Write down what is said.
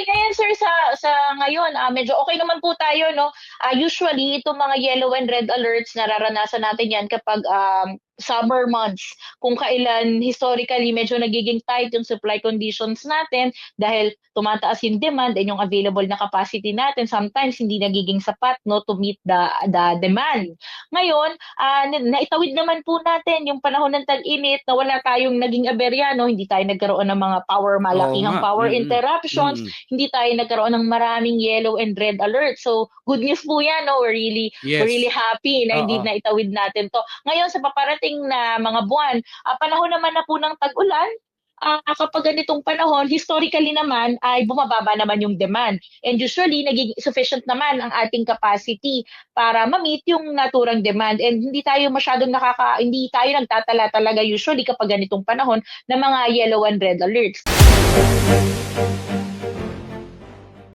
Ngayon sir sa ngayon, medyo okey naman po tayo 'no. Usually itong mga yellow and red alerts nararanasan natin 'yan kapag, summer months. Kung kailan historically medyo nagiging tight yung supply conditions natin dahil tumataas yung demand and yung available na capacity natin sometimes hindi nagiging sapat 'no to meet the demand. Ngayon, naitawid naman po natin yung panahon ng tag-init na wala tayong naging aberya 'no, hindi tayo nagkaroon ng mga Oo malakihang nga, power interruptions, mm. hindi tayo nagkaroon ng maraming yellow and red alert. So, good news po 'yan 'no, we're really Yes, happy na hindi oo. naitawid natin 'to. Ngayon sa paparating na mga buwan, panahon naman na po ng tag-ulan, kapag ganitong panahon, historically naman ay bumababa naman yung demand. And usually, nagiging sufficient naman ang ating capacity para ma-meet yung naturang demand. And hindi tayo nagtatala talaga usually kapag ganitong panahon ng mga yellow and red alerts.